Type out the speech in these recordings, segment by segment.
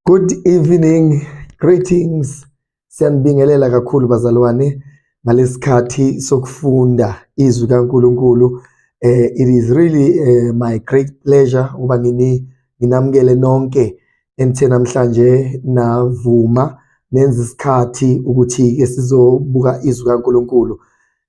Good evening, greetings. Siyanibingelela kakhulu bazalwane ngalesikhathi sokufunda izwi kaNkulunkulu. It is really my great pleasure uba nginamukele nonke enithe namhlanje navuma nenza isikhathi ukuthi ke sizobuka izwi kaNkulunkulu.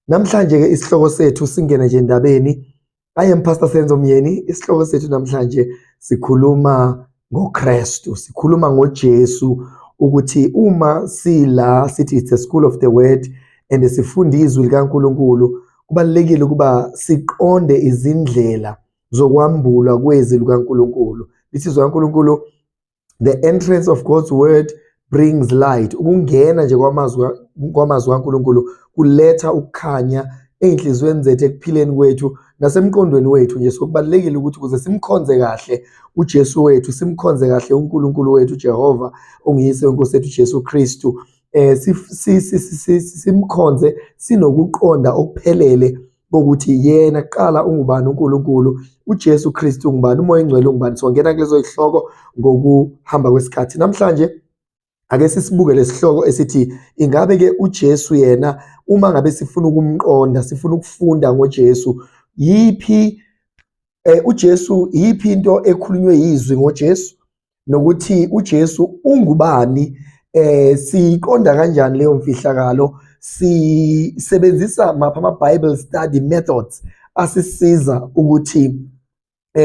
Namhlanje ke isihloko sethu singena nje endabeni. I am Pastor Senzo Myeni. Isihloko sethu namhlanje sikhuluma ngoKristu, sikhuluma ngoJesu, ukuthi uma sila sithi it's a school of the word and sifunda izwi likaNkulunkulu, kubalekile ukuba siqonde izindlela zokwambulwa kwezwi likaNkulunkulu. Lithi izwi likaNkulunkulu, the entrance of God's word brings light. Ukungena nje kwamazwi kaNkulunkulu kuletha ukukhanya enhlizweni zethu, ekuphileni kwethu nasemqondweni wethu nje. Sokubalekile ukuthi ukuze simkhonze kahle uJesu wethu, simkhonze kahle uNkulunkulu wethu Jehova ongiyise wenkosi yethu Jesu Kristu, simkhonze sinokuqonda okuphelele ukuthi yena kuqala ungubani uNkulunkulu, uJesu Kristu ungubani, umoya engcwele ungubani. Songena kulezo ihloko ngokuhamba kwesikhathi. Namhlanje ake sisibuke lesihloko esithi ingabe ke uJesu yena, uma ngabe sifuna ukumqonda, sifuna ukufunda ngoJesu, yipi uJesu, yipi into ekhulunywe yizwi ngoJesu, nokuthi uJesu ungubani, siqonda kanjani leyo mfihlakalo, sisebenzisa mapha ama-Bible study methods asisiza ukuthi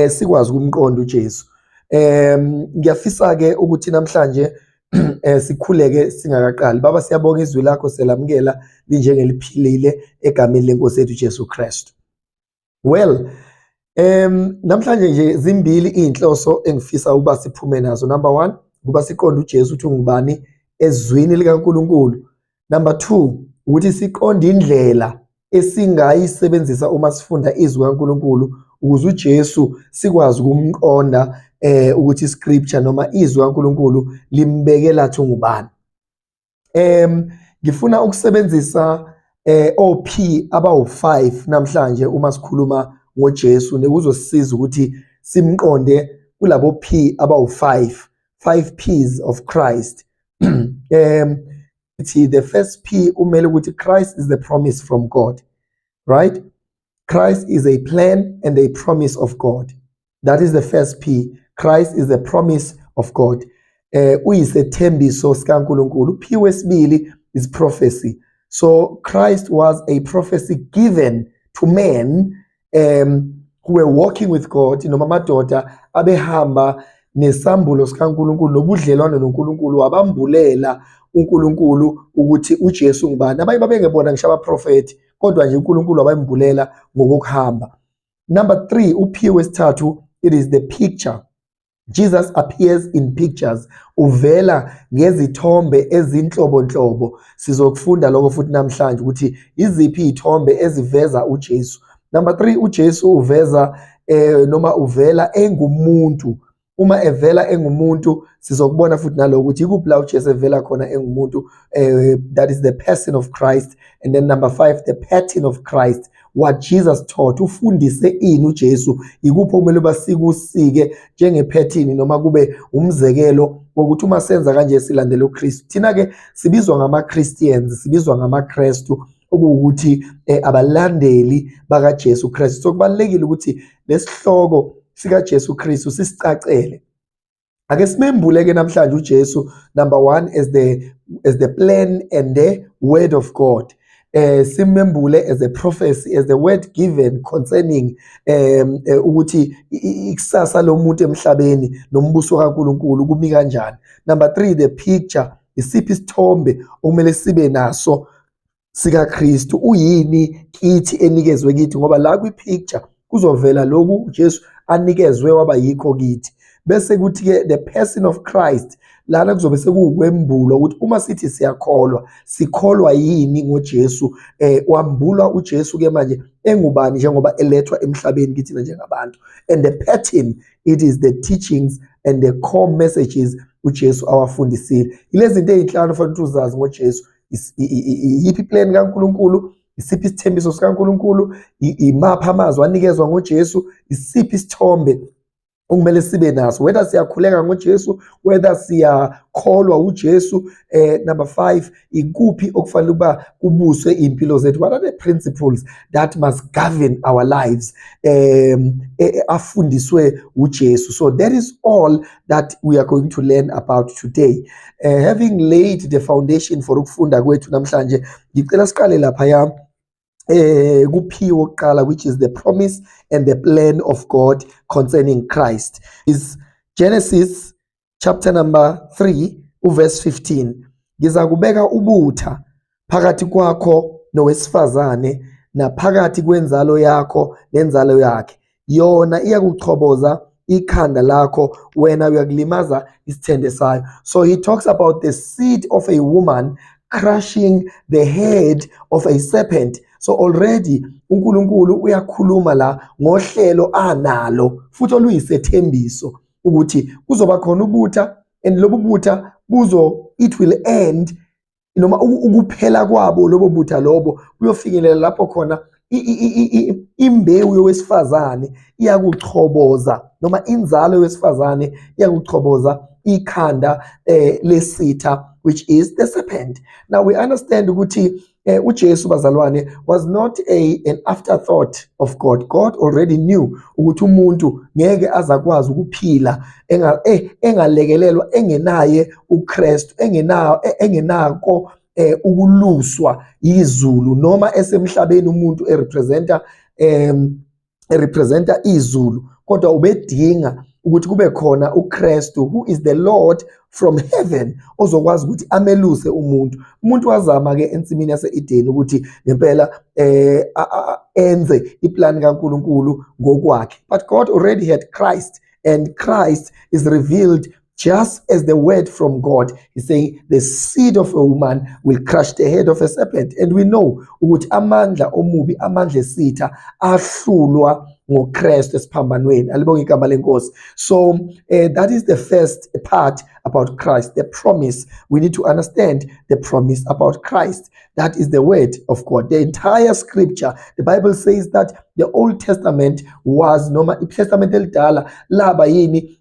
sikwazi ukumqonda uJesu. Ngiyafisa ke ukuthi namhlanje sikhuleke singakaqali. Baba, siyabonga izwi lakho, selamukela linjengeliphilile egameni lenkosi yethu Jesu Kristu. Well, namhlanje nje zimbili inhloso engifisa ukuba siphume nazo. Number 1, ukuba siqonde uJesu ukuthi ungubani eZwini likaNkulunkulu. Number 2, ukuthi siqonde indlela esingayisebenzisa uma sifunda izwi kaNkulunkulu ukuze uJesu sikwazi ukumqonda, ukuthi scripture noma izwi kaNkulunkulu limbekela athi ungubani. Ngifuna ukusebenzisa OP abawu5 namhlanje uma sikhuluma ngoJesu, nekuzosisiza ukuthi simqonde kulabo P abawu5, 5 P's of Christ. The first P umele ukuthi Christ is the promise from God, right? Christ is a plan and a promise of God. That is the first P. Christ is the promise of God. Uyisethembiso sikaNkulunkulu. P wesibili is prophecy. So Christ was a prophecy given to men who were walking with God. Noma amadoda abehamba nesambulo sikaNkulunkulu, nobudlelwane noNkulunkulu, abambulela uNkulunkulu ukuthi uJesu ngubani. Abanye babengebona ngisho abaprofeti, kodwa nje uNkulunkulu abayimbulela ngokuhamba. Number 3, uP wesithathu, it is the picture. Jesus appears in pictures. Uvela ngezithombe ezinhlobonhlobo. Sizokufunda lokho futhi namhlanje ukuthi iziphi izithombe eziveza uJesu. Number 3, uJesu uveza noma uvela engumuntu. Uma evela engumuntu, sizokubona futhi naloko ukuthi ikuphi la uJesu evela khona engumuntu. That is the person of Christ. And then number 5, the pattern of Christ. What Jesus taught. Ufundise ini uJesu, ikuphi okumele basikusike njengepattern noma kube umzekelo wokuthi uma senza kanje silandele uKristu. Thina ke sibizwa ngama-Christians, sibizwa ngamaKristu, okuwukuthi abalandeli bakaJesu Kristu. So kubalekile ukuthi lesihloko sikaJesu Kristu sisicacele. Ake simembuleke namhlanje uJesu, number 1, as the plan and the word of God. Simembule as a prophecy, as the word given concerning ukuthi ikusasa lomuntu emhlabeni nombuso kaNkulunkulu kumi kanjani. Number 3, the picture, isiphi isithombe okumele sibe naso sikaKristu, uyini kithi enikezwe kithi, ngoba la kwi-picture kuzovela lokhu uJesu anikezwe waba yikho kithi. Bese kuthi ke the person of Christ, lana kuzobe sekuwukwembulwa ukuthi uma sithi siyakholwa, sikholwa yini ngoJesu, wambulwa uJesu ke manje engubani njengoba elethwa emhlabeni kithi njengabantu. And the pattern, it is the teachings and the core messages uJesu awafundisile. Ilezi zinto ezinhlanu fanele uzazi ngoJesu. Yipi plan kaNkulunkulu, isiphi isithembiso sikaNkulunkulu, imapha amazwi anikezwa ngoJesu, isiphi isithombe okumele sibe naso, whether siyakhuleka ngoJesu, whether siyakholwa uJesu. Number 5, ikuphi okufanele ukuba kubuswe impilo zethu. What are the principles that must govern our lives afundiswe uJesu? So that is all that we are going to learn about today. Having laid the foundation for ukufunda kwethu namhlanje, ngicela siqale lapha kuphiwo kuqala, which is the promise and the plan of God concerning Christ. Is Genesis chapter number 3 verse 15. Ngiza kubeka ubutha phakathi kwakho nowesifazane na phakathi kwenzalo yakho nenzalo yakhe, yona iyakuchoboza ikhanda lakho, wena uyakulimaza isithende sayo. So he talks about the seed of a woman crushing the head of a serpent. So already uNkulunkulu uyakhuluma la ngohlelo analo futhi oluyisethembiso ukuthi kuzoba khona ubutha, and lobo butha it will end, noma ukuphela kwabo lobo butha lobo uyofikelela lapho khona imbewu yowesifazane iyakuchoboza, noma inzalo yowesifazane iyakuchoboza ikhanda lesitha, which is the serpent. Now we understand ukuthi uJesu bazalwane was not an afterthought of God. God already knew ukuthi umuntu ngeke azakwazi ukuphila engalekelelwa, engenaye uKristu, engenako ukuluswa izulu, noma esemhlabeni umuntu representa izulu, kodwa ubedinga ukuthi kube khona uKristu, who is the Lord from heaven, ozokwazi ukuthi ameluse umuntu wazama ke ensimini yase-Edeni ukuthi ngempela enze iplan kaNkulunkulu ngokwakhe, but God already had Christ, and Christ is revealed just as the word from God. He's saying the seed of a woman will crush the head of a serpent, and we know ukuthi amandla omubi, amandla esitha ahlulwa ngoKristu esiphambanweni. Alibonge igama lenkosi. So that is the first part about Christ, the promise. We need to understand the promise about Christ. That is the word of God. The entire scripture, the Bible says that the Old Testament was Testament elidala laba yini,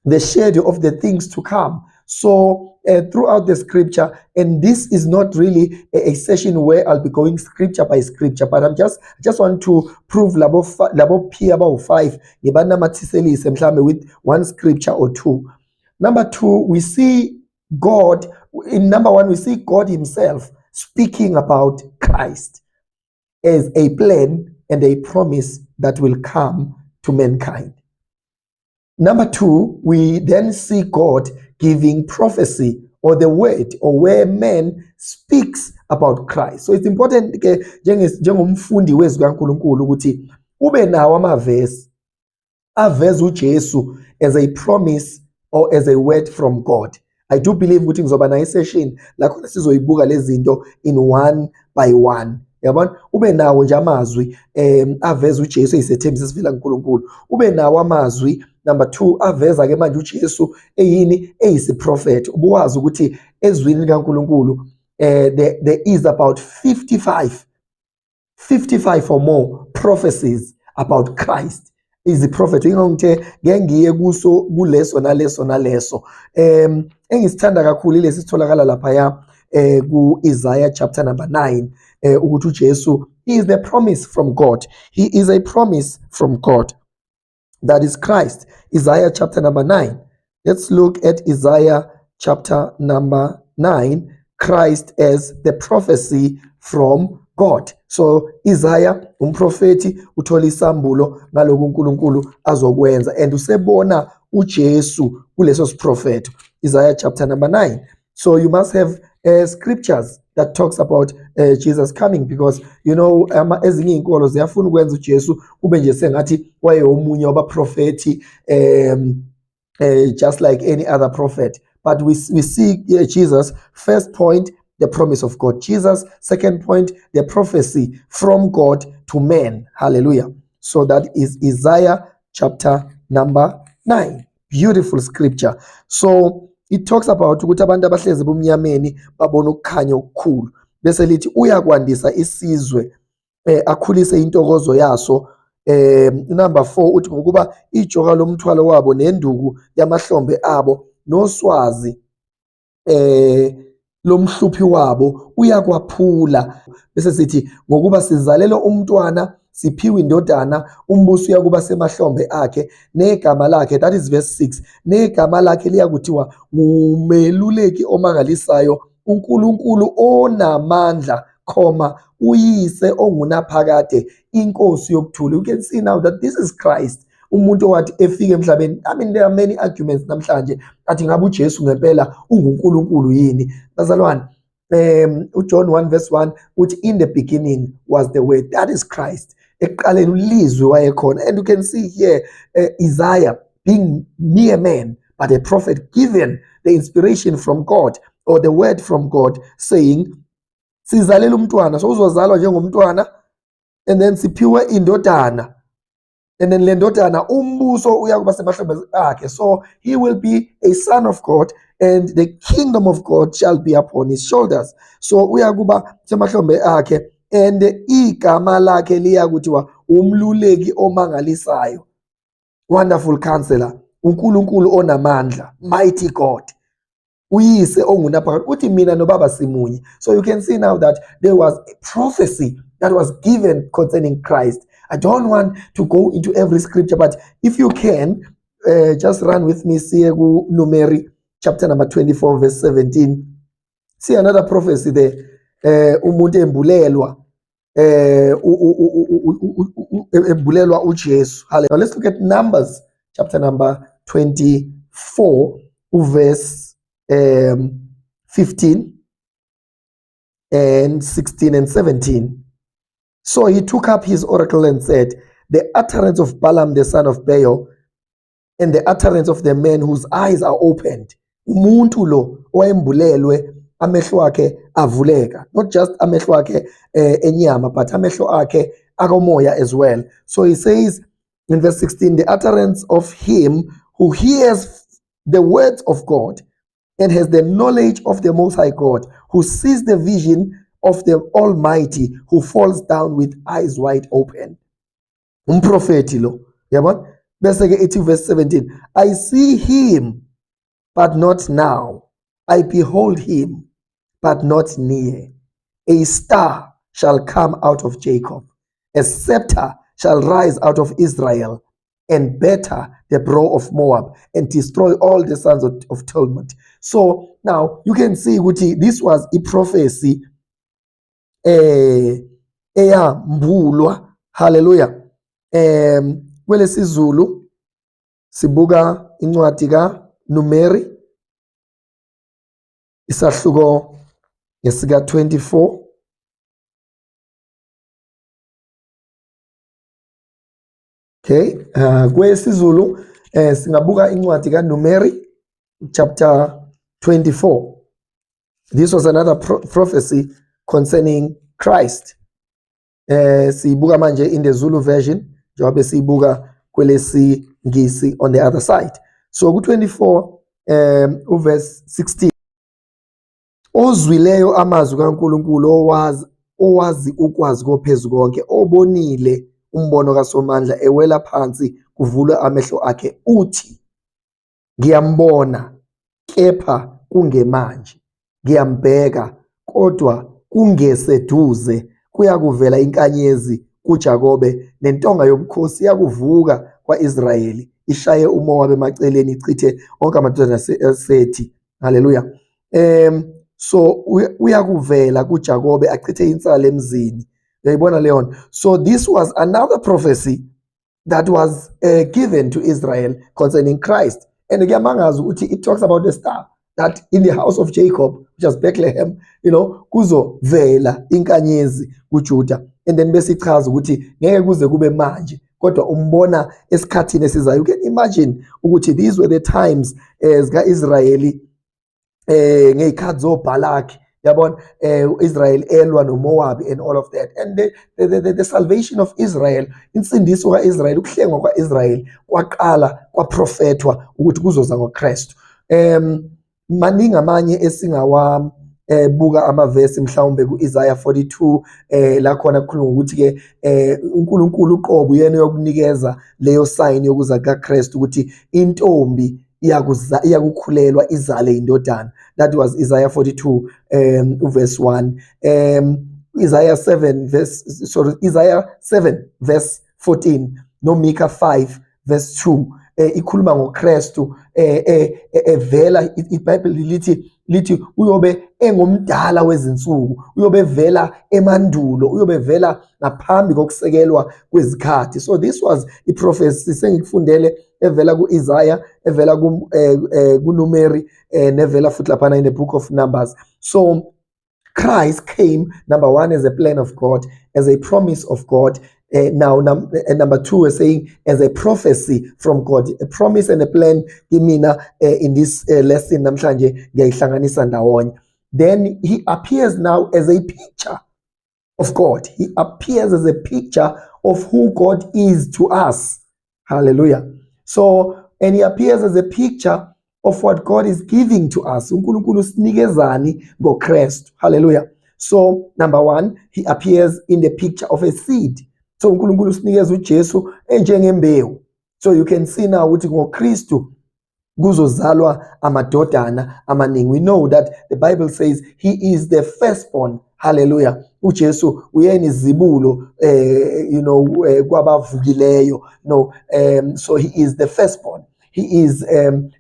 the shadow of the things to come. So throughout the scripture, and this is not really a session where I'll be going scripture by scripture, but I just want to prove labo P about 5 with one scripture or two. Number 2, we see God. In number 1, we see God himself speaking about Christ as a plan and a promise that will come to mankind. Number 2, we then see God giving prophecy, or the word, or where man speaks about Christ. So it's important ke njengomfundi wezwi kaNkulunkulu ukuthi ube nawo amavesi aveza uJesu as a promise or as a word from God. I do believe ukuthi ngizoba nayo session la khona sizoyibuka lezi zinto in one by one. Yabona, ube nawo nje amazwi aveza uJesu eyisethembiso esivela kuNkulunkulu. Ube nawo amazwi number 2 aveza ke manje uJesu eyini, eyisiprofeti. Ubuwazi ukuthi eZwini likaNkulunkulu there is about 55 or more prophecies about Christ. Is the prophet ingongithe ngengiye kuso kuleso naleso. Engisithanda kakhulu ilesi sitholakala lapha ya ku Isaiah chapter number 9, ukuthi uJesu is the promise from God. He is a promise from God. That is Christ. Isaiah chapter number 9. Let's look at Isaiah chapter number 9. Christ as the prophecy from God. So Isaiah umprofeti uthola isambulo ngaloko uNkulunkulu azokwenza, and usebona uJesu kuleso siprofeto. Isaiah chapter number 9. So you must have scriptures that talks about Jesus coming, because you know ezinye inkolo ziyafuna ukwenza uJesu kube nje sengathi wayeomunye wabaprofeti just like any other prophet. But we see Jesus, first point, the promise of God. Jesus, second point, the prophecy from God to men. Hallelujah. So that is Isaiah chapter number 9. Beautiful scripture. So it talks about ukuthi abantu abahlezi bomnyameni babona ukukhanya okukhulu, bese lithi uyakwandisa isizwe akhulise intokozo yaso Number 4 uthi ngokuba ijoka lomthwalo wabo nenduku yamahlombe abo noswazi lomhluphi wabo uyakwaphula. Bese sithi ngokuba sizalelwe umntwana siphiwe indodana, umbuso uyakuba semahlombe akhe, negama lakhe, that is verse 6, negama lakhe liyakuthiwa ngumeluleki omangalisayo, uNkulunkulu onamandla, uyise ongunaphakade, inkosi yokuthula. You can see now that this is Christ, umuntu owathi efike emhlabeni. I mean, there are many arguments namhlanje athi ngabe uJesu ngempela unguNkulunkulu yini. Bazalwane, uJohn 1 verse 1 uthi in the beginning was the word, that is Christ. Ekuqaleni ulizwi wayekhona. And you can see here Isaiah being mere man but a prophet, given the inspiration from God or the word from God, saying sizalela umntwana, so uzozalwa njengomntwana, and then siphiwe indodana, and then le ndodana umbuso uyakuba semahlombe akhe. So he will be a son of God, and the kingdom of God shall be upon his shoulders. So uyakuba semahlombe akhe, and igama lakhe liyakuthiwa umluleki omangalisayo, wonderful counselor, uNkulunkulu onamandla, mighty God, uyise ongunaphakade, uthi mina nobaba simunye. So you can see now that there was a prophecy that was given concerning Christ. I don't want to go into every scripture, but if you can, just run with me. See Numeri chapter number 24 verse 17. See another prophecy there. Umuntu embulelwa uJesu. Now let's look at Numbers chapter number 24 verse 15 and 16 and 17. So he took up his oracle and said, the utterance of Balaam the son of Beor, and the utterance of the man whose eyes are opened. Umuntu lo owembulelwe amehlo akhe avuleka, not just amehlo akhe enyama, but amehlo akhe akomoya as well. So he says in verse 16, the utterance of him who hears the words of God and has the knowledge of the Most High God, who sees the vision of the Almighty, who falls down with eyes wide open. Umprofeti lo, yabona? Bese ke ithi verse 17, I see him but not now, I behold him but not near. A star shall come out of Jacob, a scepter shall rise out of Israel, and better the brow of Moab, and destroy all the sons of Talmud. So now you can see this was a prophecy eyambulwa. Hallelujah. Kwele siZulu sibuka incwadi kaNumeri isahluko ngesika 24. Okay, kwesiZulu singabuka incwadi kaNumeri chapter 24. This was another prophecy concerning Christ. Sibuka manje in the Zulu version, njengoba sibuka kwelesi ngisi on the other side. So ku24 verse 16, ozwileyo amazwi kaNkulunkulu, owazi ukwazi kophezu konke, obonile umbono kaSomandla, ewela phansi kuvulwe amehlo akhe, uthi ngiyambona kepha kungemanje, ngiyambheka kodwa kungeseduze, kuyakuvela inkanyezi kuJakobe, nentonga yobukhosi yakuvuka kwaIsrayeli, ishaye uMowabi emaceleni, ichithe onke amadodana asethi. Hallelujah. So uyakuvela kuJakobe, achithe insalo emzini. Uyayibona leyo. So this was another prophecy that was given to Israel concerning Christ. And kuyamangaza ukuthi it talks about the star that in the house of Jacob, which is Bethlehem, kuzovela inkanyezi kuJuda. And then besichaza ukuthi ngeke kuze kube manje, kodwa umbona esikhathini esizayo. You can imagine ukuthi these were the times zika-Israyeli ngey'khathi zoBalak, yabona, Israel elwa noMoab and all of that. And the salvation of Israel, insindiso kaIsrael, ukuhlengwa kwaIsrael kwaqala kwaprofethwa ukuthi kuzoza ngoKristu. Maningi amanye buka amavesi mhlawumbe ku-Isaiah 42 la khona kukhuluma ukuthi ke uNkulunkulu uqobo uyena yokunikeza leyo sign yokuza kaKristu ukuthi intombi iyakukhulelwa izale indodana. That was Isaiah 42 verse 1. Isaiah 7 verse 14 no Micah 5 verse 2 ikhuluma ngoKristu evela iBhayibheli lithi uyobe engomdala wezinsuku, uyobe vela emandulo, uyobe vela ngaphambi kokusekelwa kwezikhathi. So this was prophecy sengikufundele evela kuIsaiah, evela kuNumeri nevela futhi laphana in the book of Numbers. So Christ came, number one, as a plan of God, as a promise of God. Number two, we're saying as a prophecy from God, a promise and a plan. In this lesson, then he appears now as a picture of God. He appears as a picture of who God is to us. Hallelujah. So, and he appears as a picture of what God is giving to us. uNkulunkulu sinikezani ngoKristu. Hallelujah. So, number one, he appears in the picture of a seed. So uNkulunkulu sinikeza uJesu enjengembewu. So you can see now ukuthi ngoKristu kuzozalwa amadodana amaningi. We know that the Bible says he is the firstborn. Hallelujah. uJesu uyena izibulo kwabavukileyo. So he is the firstborn. He is the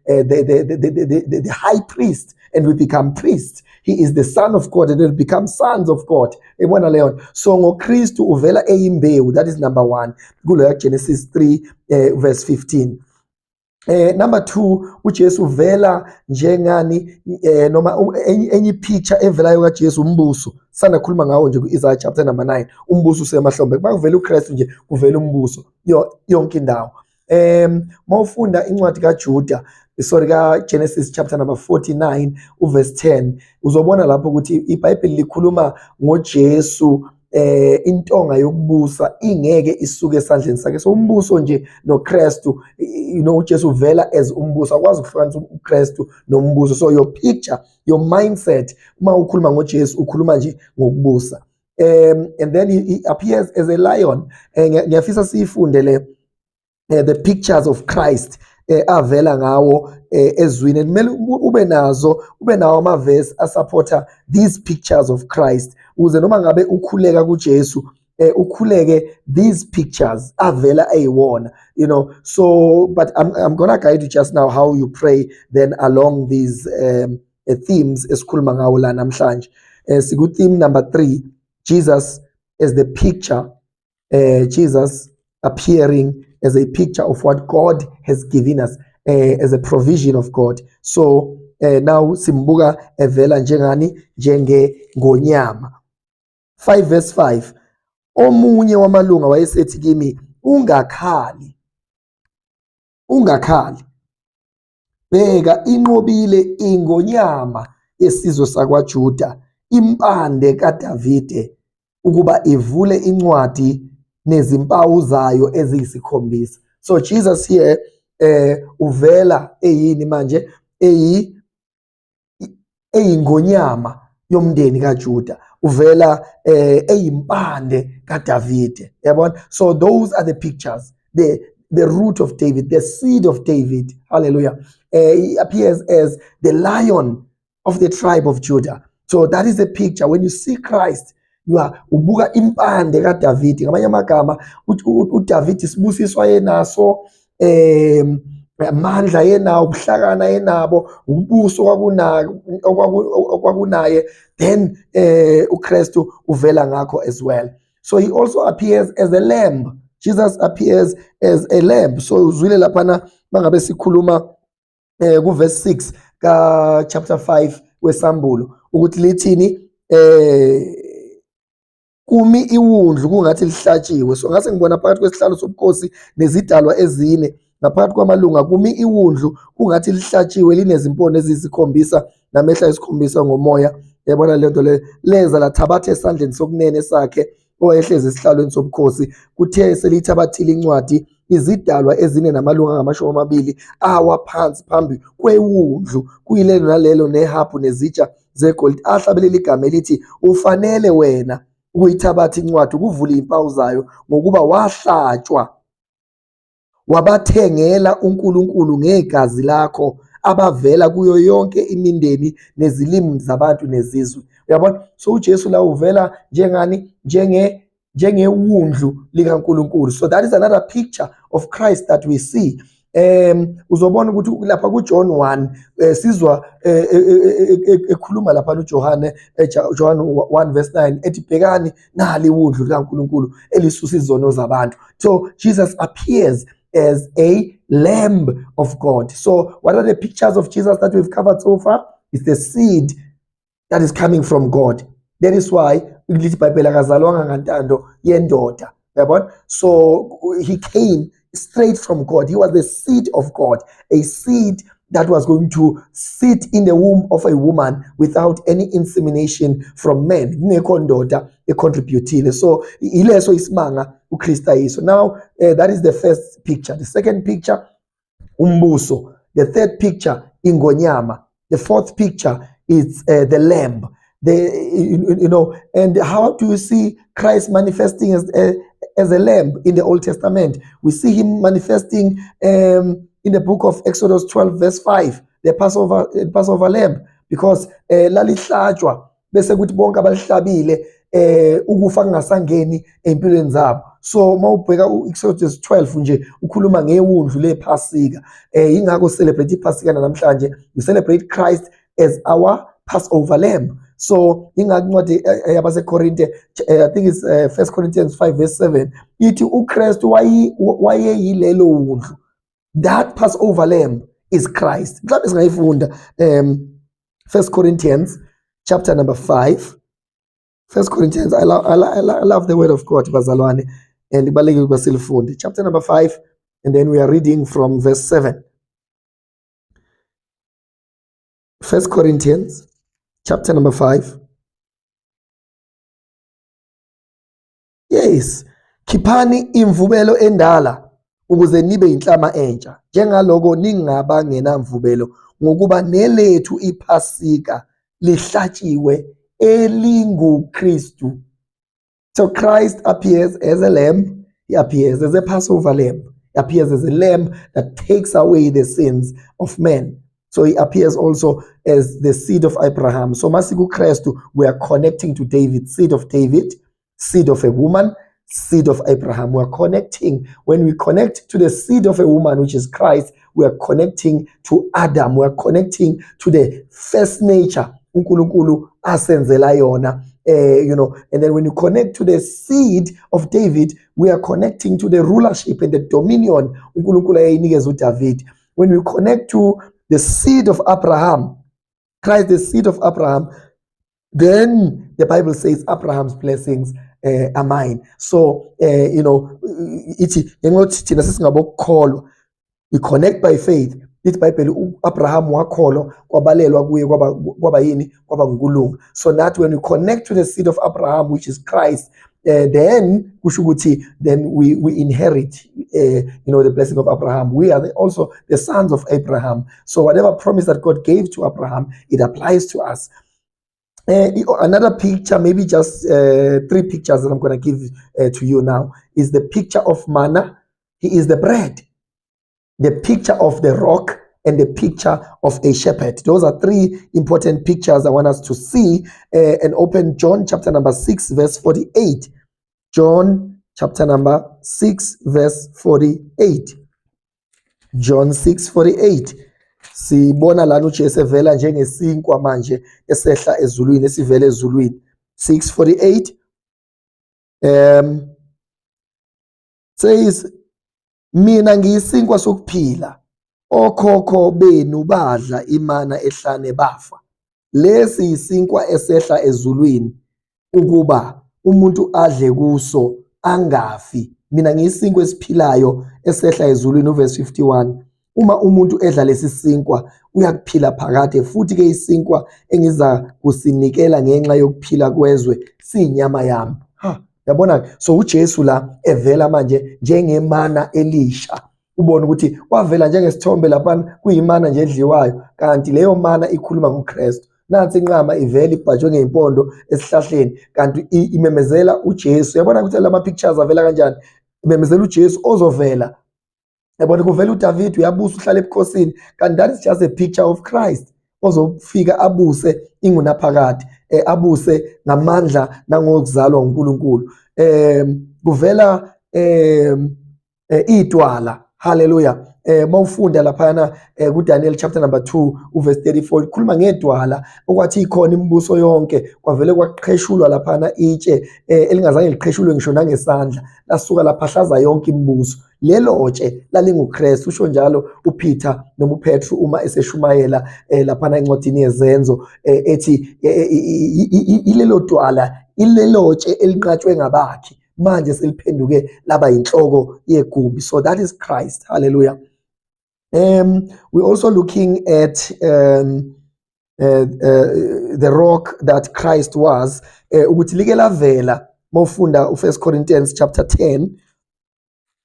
high priest, and we become priests. He is the Son of God, and we become sons of God. So ngoKristu uvela eyimbewu. That is number one. Genesis 3 verse 15. Number two, uJesu uvela njengani noma enye picture evelayo kaJesu umbuso. Sana khuluma ngawo nje kuIsaiah chapter number 9. Umbuso usemahlombe. Bakuvela uKristu nje kuvela umbuso yonke indawo. Mawufunda incwadi kaJuda, Genesis chapter number 49 verse 10, uzobona lapho ukuthi iBhayibheli likhuluma ngoJesu intonga yokubusa ingeke isuke esandleni sakhe. So umbuso nje noKristu, uJesu uvela as umbuso, akwazi ukuhlukanisa uKristu nombuso. So your picture, your mindset, uma ukhuluma ngoJesu ukhuluma nje ngokubusa. And then he appears as a lion. Ngiyafisa siyifundele the pictures of Christ avela ngawo eZwini. Kumele ube nawo amavesi asupporta these pictures of Christ ukuze noma ngabe ukhuleka kuJesu ukhuleke these pictures avela eyiwona. So but I'm gonna guide you just now how you pray then along these themes esikhuluma ngawo la namhlanje. Siku theme number 3, Jesus as the picture, Jesus appearing as a picture of what God has given us, as a provision of God. So now simbuka evela ngonyama. 5 verse 5. Omunye wamalunga wayesethi kimi, ungakhali, bheka inqobile ingonyama yesizwe sakwaJuda, impande kaDavide, ukuba ivule incwadi nezimpawu zayo eziyisikhombisa. So Jesus here uvela eyini manje, eyingonyama yomndeni kaJuda, uvela eyimpande kaDavide. Yabona? So those are the pictures, the root of David, the seed of David. Hallelujah. He appears as the lion of the tribe of Judah. So that is the picture. When you see Christ, you are ubuka impande kaDavide. Ngamanye amagama uDavide sibusiswa yenaso, amandla yenawo, ubuhlakana yenabo, ubuso okwakunaye. Then uKristu uvela ngakho as well. So he also appears as a lamb. Jesus appears as a lamb. So uzwile laphana mangabe sikhuluma ku verse 6 ka chapter 5 wesambulo ukuthi lithini, kumi iwundlu kungathi lihlatshiwe. So ngase ngibona phakathi kwesihlalo sobukhosi nezidalwa ezine, ngaphakathi kwamalunga kumi iwundlu kungathi lihlatshiwe, linezimpondo eziyisikhombisa namehla esikhombisa ngomoya. Yabona lento le, leza lathabatha esandleni sokunene sakhe owayehlezi esihlalweni sobukhosi, kuthe selithabathile incwadi, izidalwa ezine namalunga angama-20 awa phansi phambi kwewundlu, kuyilelo nalelo nehabhu nezitsha zegolide ahlabelela igama elithi ufanele wena ukuyithabatha incwadi ukuvula impawu zayo ngokuba wahlatshwa wabathengela uNkulunkulu ngegazi lakho abavela kuyo yonke imindeni nezilimi zabantu nezizwe. Uyabona, so uJesu la uvela njengani njengewundlu likaNkulunkulu. So that is another picture of Christ that we see. Uzobona ukuthi lapha kuJohn 1 sizwa ekhuluma lapha uJohane John 1 verse 9 ethi bhekani nali wundlu likaNkulunkulu elisusa izono zabantu. So Jesus appears as a lamb of God. So what are the pictures of Jesus that we've covered so far? It's the seed that is coming from God. That is why so he came straight from God. He was the seed of God, a seed that was going to sit in the womb of a woman without any insemination from men. So ileso ismanga uKristu yiso. Now that is the first picture. The second picture, umbuso. The third picture, ingonyama. The fourth picture is the lamb. And how do you see Christ manifesting as a lamb in the Old Testament? We see him manifesting in the book of Exodus 12 verse 5, the Passover lamb, because lalihlatshwa bese kuthi bonke abalihlabile ukufa kungasangeni empilweni zabo. So mawubheka uExodus 12 nje ukhuluma ngewundlu lePhasika. Ingakho celebrate iPhasika namhlanje. We celebrate Christ as our Passover lamb. So ingancwadi yabaseKorinte, I think it's 1 Corinthians 5 verse 7, ithi uKristu wayeyilelo wundlu. That Passover lamb is Christ. Mhlawumbe singayifunda 1 Corinthians chapter number 5. 1 Corinthians, I love the word of God, bazalwane, and ibalekile basilifunde. Chapter number 5, and then we are reading from verse 7. 1 Corinthians chapter number 5. Yes. Khiphani imvubelo endala ukuze nibe inhlama entsha njengaloko ningaba ngenamvubelo ngokuba nelethu iPhasika lihlatshiwe elinguKristu. So Christ appears as a lamb. He appears as a Passover lamb. He appears as a lamb that takes away the sins of men. So he appears also as the seed of Abraham. So masiku Kristu, we are connecting to David, seed of David, seed of a woman, seed of Abraham. We are connecting. When we connect to the seed of a woman, which is Christ, we are connecting to Adam. We are connecting to the first nature, uNkulunkulu asenzela yona. And then when you connect to the seed of David, we are connecting to the rulership and the dominion uNkulunkulu ayinikeza uDavid. When we connect to the seed of Abraham, Christ, the seed of Abraham, then the Bible says Abraham's blessings are mine. So, we connect by faith. This Bible, Abraham wakholwa kwabalelwa kuye kwaba yini kwaba ngulunga. So that when we connect to the seed of Abraham, which is Christ, then we inherit the blessing of Abraham. We are also the sons of Abraham. So whatever promise that God gave to Abraham, it applies to us. Another picture, maybe just 3 pictures that I'm going to give to you now, is the picture of manna. He is the bread, the picture of the rock, and the picture of a shepherd. Those are 3 important pictures I want us to see. And open John chapter number 6 verse 48. John chapter number 6 verse 48. John 6:48. Sibona lana uJesu evela njengesinkwa manje esehla ezulwini, esivela ezulwini. 6:48 says, mina ngiyisinkwa sokuphila, okhokho benu badla imana ehlane bafa. Lesi isinkwa esehla ezulwini ukuba umuntu adle kuso angafi. Mina ngiyisinkwa esiphilayo esehla ezulwini. Uverse 51, uma umuntu edla lesi sinkwa uyakuphila phakade, futhi ke isinkwa engiza kusinikela ngenxa yokuphila kwezwe siyinyama yami. Yabona, so uJesu la evela manje njengemana elisha. Ubona ukuthi wavela njengesithombe lapha kuyimana nje edliwayo, kanti leyo mana ikhuluma ngoKristu. nansi inqama ivela ibhajwe ngeimpondo esihlahleni kanti imemezela uJesu. Yabona ukuthi lama pictures avela kanjani? Imemezela uJesu ozovela. Yabona kuvela uDavid uyabusa uhlala ebukhosini kanti that is just a picture of Christ ozofika abuse ingunaphakade, abuse ngamandla nangokuzalwa uNkulunkulu. Kuvela idwala. Hallelujah. Mawufunda laphana kuDaniel chapter number 2 uverse 34 ikhuluma ngedwala okwathi ikhona imibuso yonke kwavele kwaqheshulwa laphana itshe elingazange liqheshulwe ngisho nangesandla lasuka laphahlaza yonke imibuso. Lelo tshe lalinguKristu. Usho njalo uPeter noma uPetru uma eseshumayela laphana encwadini yeZenzo ethi ilelo dwala ilelo tshe elinqatshwe ngabakhi manje seliphenduke laba inhloko yegumbi. So that is Christ. Hallelujah. We're also looking at the rock that Christ was. Ukuthi like lavela mawufunda u1 Corinthians chapter 10.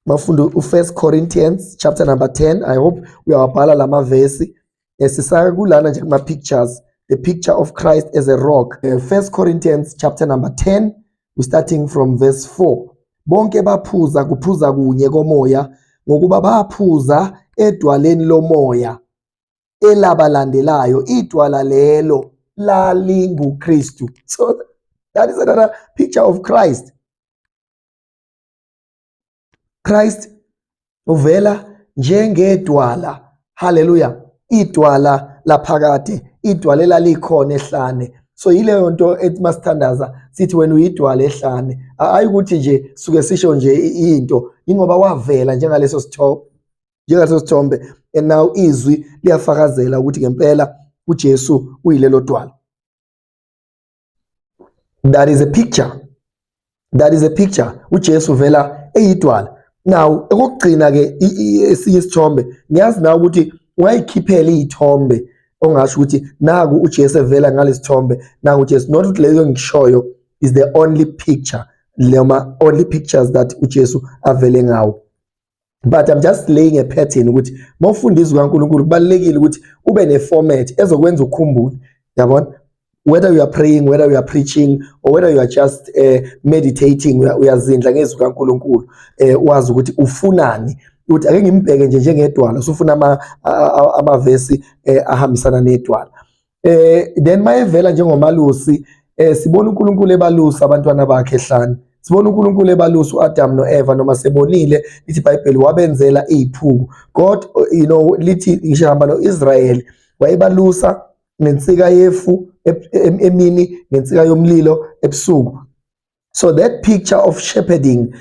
Mawufunda u1 Corinthians chapter number 10. I hope uyawabhala lama verse. Sisaka kulana nje kuma pictures. The picture of Christ as a rock. 1 Corinthians chapter number 10. We're starting from verse 4. Bonke baphuza kuphuza kunye komoya ngokuba baphuza edwaleni lomoya elabalandelayo idwala lelo lalinguKristu. So that is another picture of Christ. Christ uvela njengedwala. Hallelujah. Idwala laphakade, idwala elalikhona ehlane. So yileyo nto ethi masithandaza sithi wena uyidwala ehlane. Ayikuthi nje suke sisho nje into ingoba wavela njengaleso sithombe and now izwi liyafakazela ukuthi ngempela uJesu uyilelo dwala. That is a picture. That is a picture. uJesu vela eyidwala. Now ekugcina ke esinye isithombe ngiyazi na ukuthi wayikhiphela izithombe ongasho ukuthi naku uJesu evela ngalesithombe naku uJesu not ukuthi leyo ngishoyo is the only picture lema only pictures that uJesu avele ngawo. But I'm just laying a pattern ukuthi mawufunda izwi kaNkulunkulu kubalekile ukuthi ube ne format ezokwenza ukukhumbula. Yabona, whether you are praying, whether you are preaching, or whether you are just meditating, uyazindla ngezwi kaNkulunkulu, wazi ukuthi ufunani, ukuthi ake ngimbheke nje njengedwala usufuna amavesi ahambisana nedwala. Then mayevela njengomalusi, sibona uNkulunkulu ebalusa abantwana bakhe ehlane. Sibona uNkulunkulu ebalusa uAdam noEva noma sebonile lithi iBhayibheli wabenzela iziphuku. God, you know, lithi ngishamba noIsrael wayebalusa ngensika yefu emini ngensika yomlilo ebusuku. So that picture of shepherding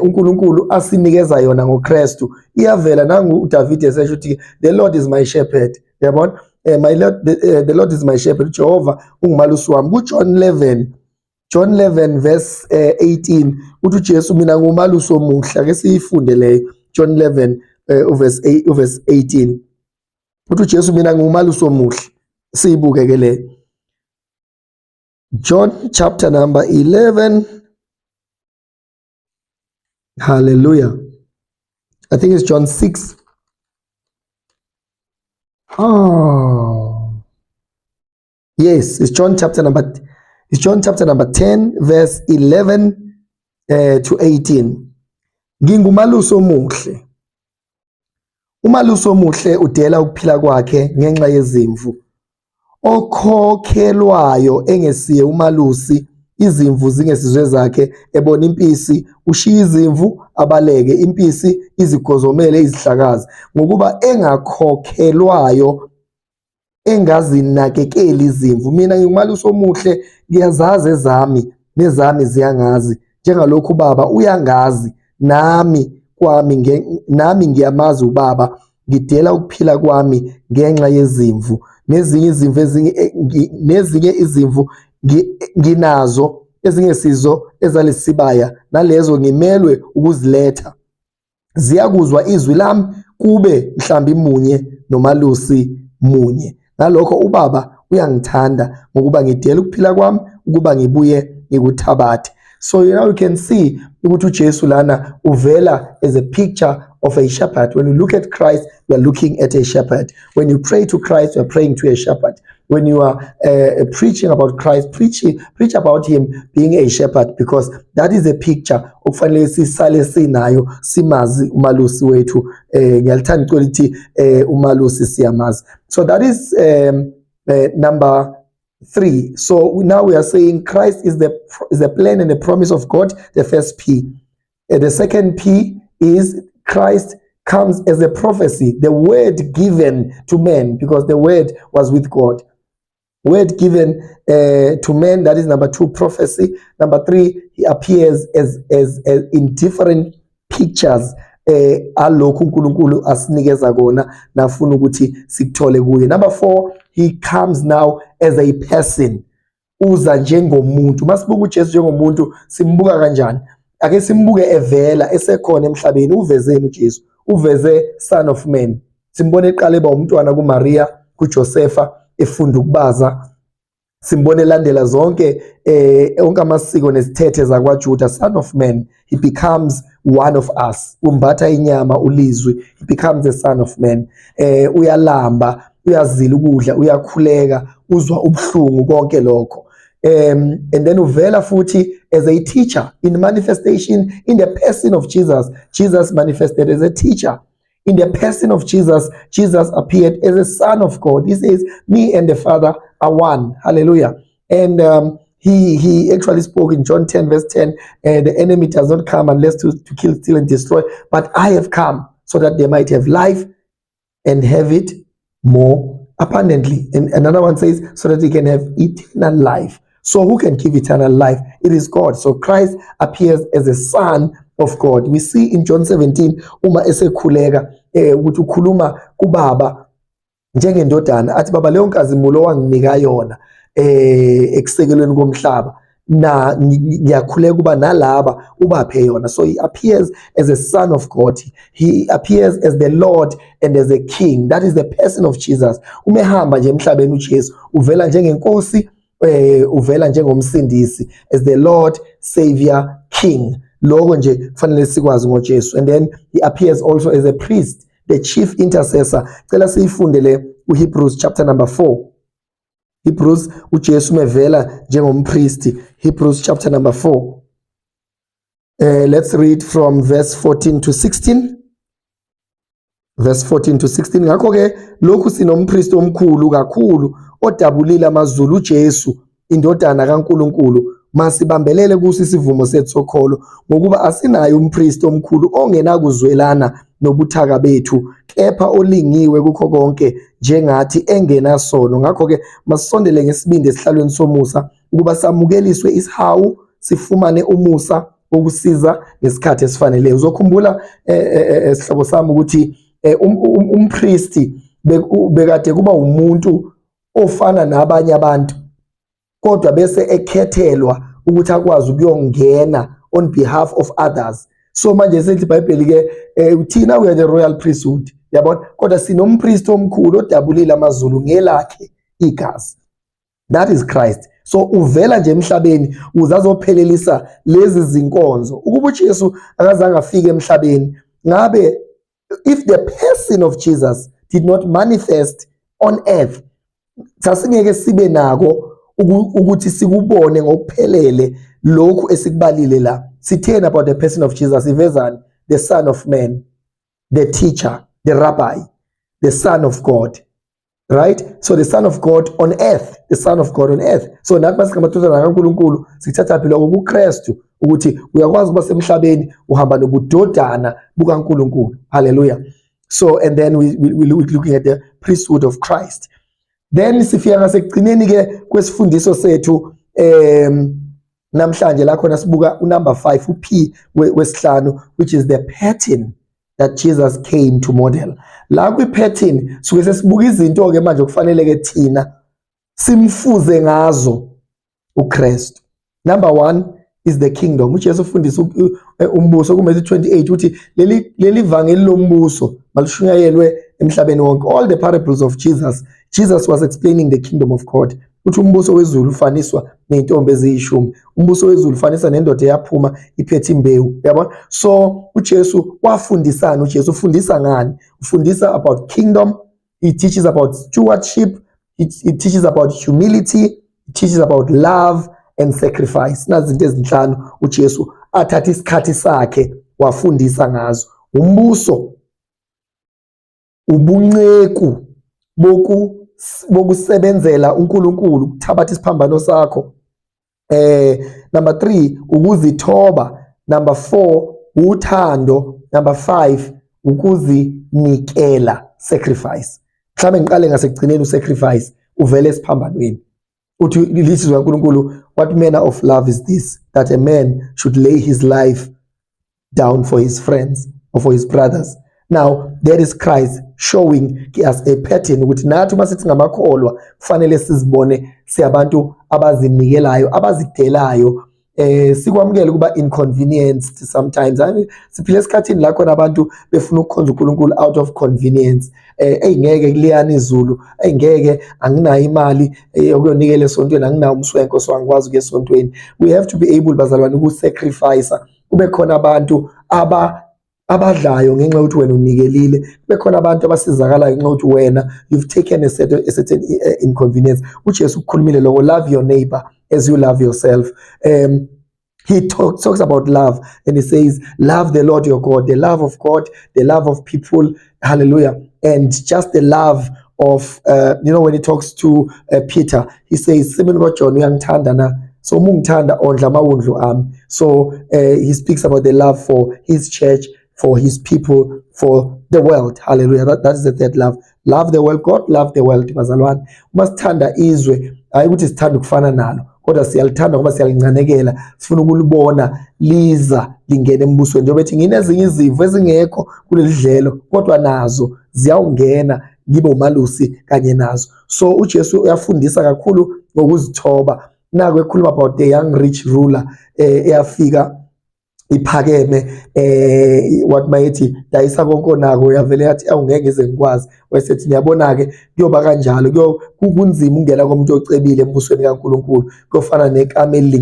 uNkulunkulu asinikeza yona ngoKristu iyavela nangu uDavid esesho ukuthi the Lord is my shepherd. Yabona, my Lord, the Lord is my shepherd. Jehovah ungumalusi wami. John 11 verse 18 uthi uJesu mina ngumalusi omuhle. Ake siyifunde leyo John 11 verse 18 uthi uJesu mina ngumalusi omuhle. Siyibuke ke le John chapter number 11. Hallelujah. I think it's John 6. Oh, yes, it's John chapter number 10 verse 11 to 18. Ngingumalusi omuhle. Umalusi omuhle udela ukuphila kwakhe ngenxa yezimvu. Okhokhelwayo engesiye umalusi izimvu zingesizwe zakhe, ebona impisi ushiya izimvu abaleke, impisi izigozomele izihlakazi. Ngokuba engakhokhelwayo engazinakekeli izimvu. Mina ngingumalusi omuhle, ngiyazazi ezami nezami ziyangazi, njengalokhu Baba uyangazi, nami ngiyamazi uBaba, ngidela ukuphila kwami ngenxa yezimvu. Nezinye izimvu nginazo ezingesizo ezalesibaya, nalezo ngimelwe ukuziletha. Ziyakuzwa izwi lami, kube mhlambi munye nomalusi munye. Ngalokho uBaba uyangithanda ngokuba ngidela ukuphila kwami ukuba ngibuye ngikuthabathe. So now you can see ukuthi uJesu lana uvela as a picture of a shepherd. When you look at Christ, you are looking at a shepherd. When you pray to Christ, you are praying to a shepherd. When you are preaching about Christ, preach about him being a shepherd, because that is a picture okufanele sisale sinayo simazi umalusi wethu. Ngiyalithanda ukuthi umalusi siyamazi. So that is number 3. So now we are saying Christ is the plan and the promise of God, the first P. The second P is Christ comes as a prophecy, the word given to men, because the word was with God. Word given to men, that is number 2, prophecy. Number 3, he appears as in different pictures. Alokhu uNkulunkulu asinikeza kona nafuna ukuthi sikuthole kuye. Number 4, he comes now as a person. Uza njengomuntu. Masibuka uJesu njengomuntu, simbuka kanjani? Ake simbuke evela esekhona emhlabeni. Uvezeni uJesu? Uveze Son of Man. Simbone eqala eba umntwana kuMaria, kuJosepha, efunda ukubaza. Simbone landela zonke onke amasiko nesithethe zakwaJuda. Son of Man, he becomes one of us. Umbatha inyama ulizwi, he becomes a son of man. Uyalamba, uyazila ukudla, uyakhuleka, uzwa ubuhlungu konke lokho. And then uvela futhi as a teacher in manifestation in the person of Jesus. Jesus manifested as a teacher. In the person of Jesus, Jesus appeared as a son of God. He says, me and the Father are one. Hallelujah. And he actually spoke in John 10 verse 10, the enemy does not come unless to kill, steal, and destroy, but I have come so that they might have life and have it more abundantly. And another one says, so that they can have eternal life. So who can give eternal life? It is God. So Christ appears as a son of God. We see in John 17, uma esekhuleka ukuthi ukhuluma kubaba njengendodana, athi baba leyo nkazimulo wanginika yona ekusekelweni komhlaba, na ngiyakhuleka kuba nalaba ubaphe yona. So he appears as a son of God. He appears as the Lord and as a king. That is the person of Jesus. Umehamba nje emhlabeni uJesu uvela njengenkosi, uvela njengomsindisi, as the Lord, Savior, King. Lokho nje kufanele sikwazi ngoJesu. And then he appears also as a priest, the chief intercessor. Cela siyifundele uHebrews chapter number 4. Hebrews, uJesu mevela njengompristi. Hebrews chapter number 4. Let's read from verse 14 to 16. Verse 14 to 16. Ngakho ke lokhu sinompristi omkhulu kakhulu odabulile amazulu, uJesu indodana kaNkulunkulu. Masibambelele kuso isivumo sethu sokholo, ngokuba asinayo umpristi omkhulu ongenakuzwelana nobuthaka bethu, kepha olingiwe kukho konke njengathi engenasono. Ngakho ke masisondele ngesibindi esihlalweni somusa, ukuba samukeliswe isihawu, sifumane umusa wokusiza ngesikhathi esifaneleyo. Uzokhumbula esihlobo sami ukuthi umpristi bekade kuba umuntu ofana nabanye abantu, kodwa bese ekhethelwa ukuthi akwazi ukuyongena on behalf of others. So manje sethi iBhayibheli ke thina we are the royal priesthood, yabona, kodwa sinompristi omkhulu odabulile amazulu ngelakhe igazi. That is Christ. So uvela nje emhlabeni uzazophelelisa lezi zinkonzo. Ukuba uJesu akazange afike emhlabeni, ngabe if the person of Jesus did not manifest on earth, sasingeke sibe nako ukuthi sikubone ngokuphelele lokhu esikubalile la. Sithena about the person of Jesus, ivezani? The Son of Man, the teacher, the rabbi, the Son of God, right? So the Son of God on earth, the Son of God on earth. So nathi masikamathothana kaNkulunkulu sithatha phela kuKristu ukuthi uyakwazi ukuba semhlabeni uhamba nobudodana bukaNkulunkulu. Hallelujah. So and then we looking at the priesthood of Christ. Then sifika ngasekugcineni ke kwesifundiso sethu namhlanje la khona sibuka unumber 5, uP wesihlanu, which is the pattern that Jesus came to model. La kwi-pattern suke sesibuka izinto ke manje okufanele ke thina simfuze ngazo uKristu. Number 1 is the kingdom. uJesu ufundisa umbuso kuMathewu 28 uthi leli vangeli lombuso malishunyayelwe emhlabeni wonke. All the parables of Jesus was explaining the kingdom of God. uthi umbuso wezulu ufaniswa neintombi eziyishumi, umbuso wezulu ufanisa nendoda eyaphuma iphethe imbewu, yabona. So uJesu wafundisana, uJesu ufundisa ngani? Ufundisa about kingdom, he teaches about stewardship, he teaches about humility, he teaches about love and sacrifice. Nazi izinto ezinhlanu uJesu athatha isikhathi sakhe wafundisa ngazo. Umbuso, ubunceku bokusebenzela uNkulunkulu, ukuthabatha isiphambano sakho. Number 3, ukuzithoba. Number 4, uthando. Number 5, ukuzinikela, sacrifice. Mhlawumbe ngiqale ngasekugcineni usacrifice uvele esiphambanweni. Uthi lizwi kaNkulunkulu, what manner of love is this, that a man should lay his life down for his friends or for his brothers. Now there is Christ showing us a pattern ukuthi nathi uma sithi ngamakholwa kufanele sizibone siyabantu abazinikelayo, abazidelayo, sikwamukele kuba inconvenienced sometimes. Siphile esikhathini la khona abantu befuna ukukhonza uNkulunkulu out of convenience. Ngeke kuliyana izulu, ngeke anginayo imali yokuyonikela esontweni, anginawo umswenko so angikwazi ukuya esontweni. We have to be able, bazalwane, ukusacrifice. Kube khona abantu abadlayo ngenxa yokuthi wena unikelile, kube khona abantu abasizakalayo ngenxa yokuthi wena you've taken a certain inconvenience. uJesu ukukhulumile lokho, love your neighbor as you love yourself. He talks about love, and he says, love the Lord your God, the love of God, the love of people, hallelujah, and just the love of, when he talks to Peter, he says, John, uyangithanda na? So mungithanda ondla amawundlu ami. So he speaks about the love for his church, for his people, for the world. Hallelujah. That is the third love. Love the world. God love the world. Bazalwane, umasithanda izwe, hayi ukuthi sithanda ukufana nalo, kodwa siyalithanda ngoba siyalincanekela, sifuna ukulibona liza lingene embusweni. Njengoba ethi nginezinye izivyo ezingekho kuleli dlelo, kodwa nazo ziyawungena ngibe umalusi kanye nazo. So uJesu uyafundisa kakhulu ngokuzithoba. Naku ekhuluma about the young rich ruler eyafika iphakeme, what mayethi dayisa konke nako, yavele yathi awungeke ngize ngikwazi. Wayesethi niyabona ke kuyoba kanjalo, kunzima ungena komuntu ocebile embusweni kaNkulunkulu, kufana nekameli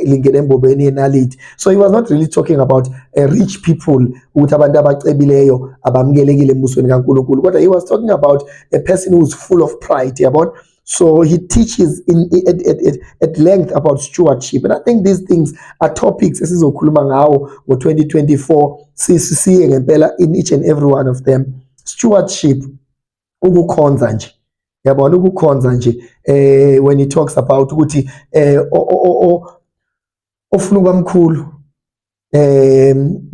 lingene embobeni yenalithi. So he was not really talking about rich people, ukuthi abantu abacebileyo abamukelekile embusweni kaNkulunkulu, kodwa he was talking about a person who is full of pride, yabona. So he teaches at length about stewardship, and I think these things are topics esizokhuluma ngawo ngo-2024 siye ngempela in each and every one of them. Stewardship, ukukhonza nje, yabona, ukukhonza nje, when he talks about ukuthi ofuna kwamkhulu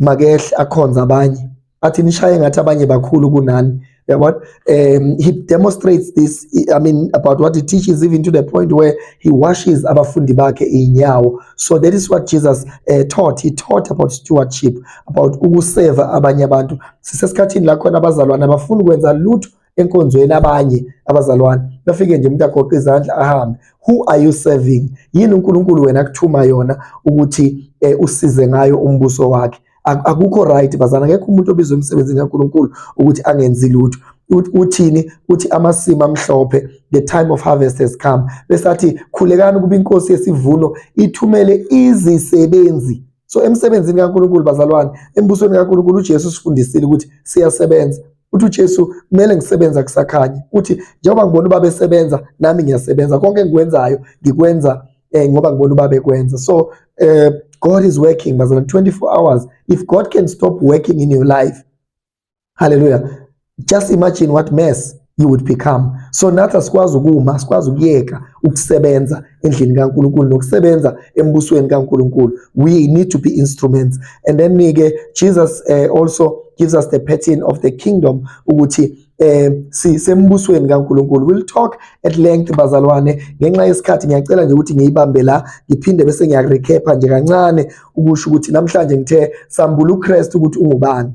makehle akhonza abanye, athi nishaye ngathi abanye bakhulu kunani. He demonstrates this, about what he teaches, even to the point where he washes abafundi bakhe inyawo. So that is what Jesus taught. He taught about stewardship, about ukuseva abanye abantu. Sisesikhathini la khona abazalwane abafuna ukwenza lutho enkonzweni abanye abazalwane, bafike nje umuntu agoqe izandla ahambe. Who are you serving? Yini uNkulunkulu wena akuthuma yona ukuthi usize ngayo umbuso wakhe? Akukho right bazana, ngeke umuntu obizwe emsebenzini kaNkulunkulu ukuthi angenzi lutho. Uthini? Uthi amasimo amhlophe, the time of harvest has come. Besathi khulekani kuba inkosi yesivuno ithumele izisebenzi. So emsebenzini kaNkulunkulu bazalwane, embusweni kaNkulunkulu uJesu sifundisile ukuthi siyasebenza. Uthi uJesu kumele ngisebenza kusakhanya. Uthi njengoba ngibona ubaba esebenza nami ngiyasebenza. Konke engikwenzayo ngikwenza ngoba ngibona ubaba ekwenza. So God is working, bazalwane, 24 hours. If God can stop working in your life, hallelujah, just imagine what mess you would become. So nathi asikwazi ukuma, asikwazi ukuyeka ukusebenza endlini kaNkulunkulu nokusebenza embusweni kaNkulunkulu. We need to be instruments. And then Jesus also gives us the pattern of the kingdom ukuthi sembusweni kaNkulunkulu. We'll talk at length bazalwane, ngenxa yesikhathi ngiyacela nje ukuthi ngiyibambe la, ngiphinde bese ngiyarecap nje kancane ukusho ukuthi namhlanje ngithe sambula uKristu ukuthi ungubani.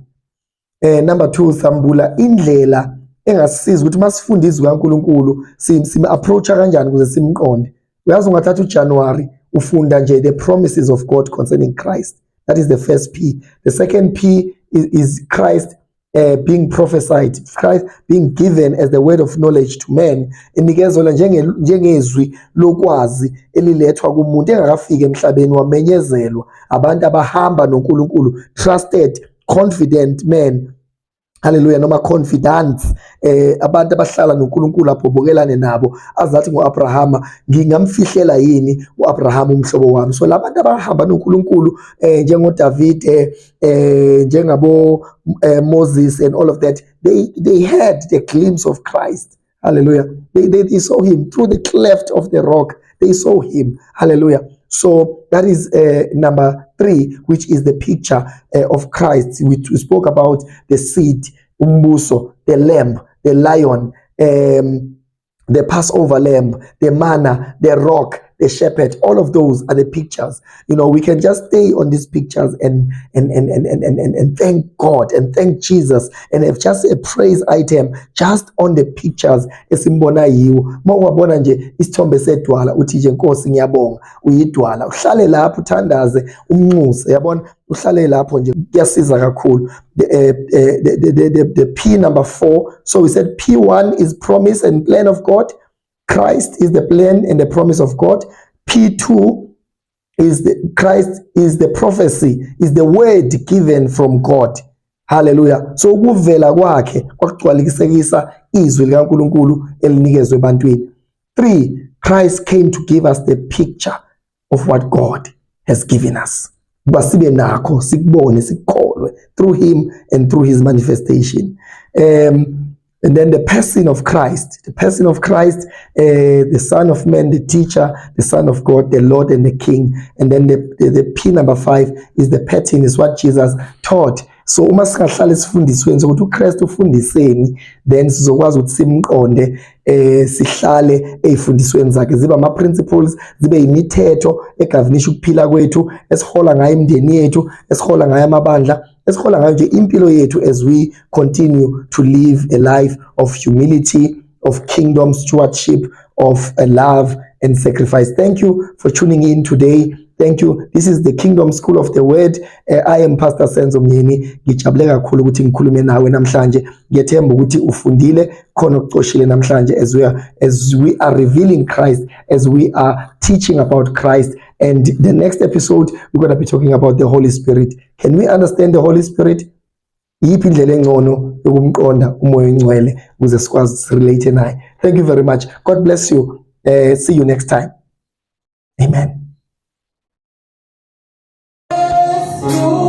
Number 2, sambula indlela engasisiza ukuthi masifunda izwi kaNkulunkulu sim-approacha kanjani ukuze simqonde. Uyazi ungathatha uJanuary ufunda nje the promises of God concerning Christ. That is the first P. The second P is Christ being prophesied, Christ being given as the word of knowledge to men, inikezela njengezwi lokwazi elilethwa kumuntu engakafika emhlabeni wamenyezelwa abantu abahamba noNkulunkulu, trusted, confident men. Hallelujah, noma confidence, abantu abahlala noNkulunkulu abhobokelane nabo, azathi ngo-Abrahama ngingamfihlela yini u-Abrahama umhlobo wami. So labantu abahamba noNkulunkulu njengoDavid, njengabo Moses and all of that, they had the glimpse of Christ. Hallelujah. They saw him through the cleft of the rock. They saw him. Hallelujah. So that is number 3, which is the picture of Christ. We spoke about the seed, umbuso, the lamb, the lion, the Passover lamb, the manna, the rock, the shepherd. All of those are the pictures. You know, we can just stay on these pictures and thank God and thank Jesus and have just a praise item just on the pictures. Esimbona yiwo mawabona nje isithombe sedwala uthi nje Nkosi ngiyabonga uyidwala, uhlale lapho uthandaze umnxuse, yabona, uhlale lapho nje kuyasiza kakhulu. The P number 4. So we said P1 is promise and plan of God. Christ is the plan and the promise of God. P2 is Christ is the prophecy, is the word given from God. Hallelujah. So ukuvela kwakhe kwakugcwalisekisa izwi likaNkulunkulu elinikezwe ebantwini. 3, Christ came to give us the picture of what God has given us. Basibe nakho sikubone sikholwe through him and through his manifestation. And then the person of Christ, the Son of Man, the teacher, the Son of God, the Lord and the King. And then the P number 5 is the pattern, is what Jesus taught. So uma singahlala sifundisweni sokuthi uKristu ufundiseni, then sizokwazi ukuthi simqonde sihlale ezifundisweni zakhe, ziba ama principles, zibe imithetho egovernisha ukuphila kwethu, esihola ngayo imindeni yethu, esihola ngayo amabandla, esihola ngayo nje impilo yethu as we continue to live a life of humility, of kingdom stewardship, of love and sacrifice. Thank you for tuning in today. Thank you. This is the Kingdom School of the Word. I am Pastor Senzo Myeni. Ngijabule kakhulu ukuthi ngikhulume nawe namhlanje. Ngiyethemba ukuthi ufundile khona ukucoshile namhlanje as we are revealing Christ, as we are teaching about Christ. And the next episode we're going to be talking about the Holy Spirit. Can we understand the Holy Spirit? Yiphi indlela engcono yokumqonda umoya ongcwele ukuze sikwazi relate naye. Thank you very much. God bless you. See you next time. Amen. Oh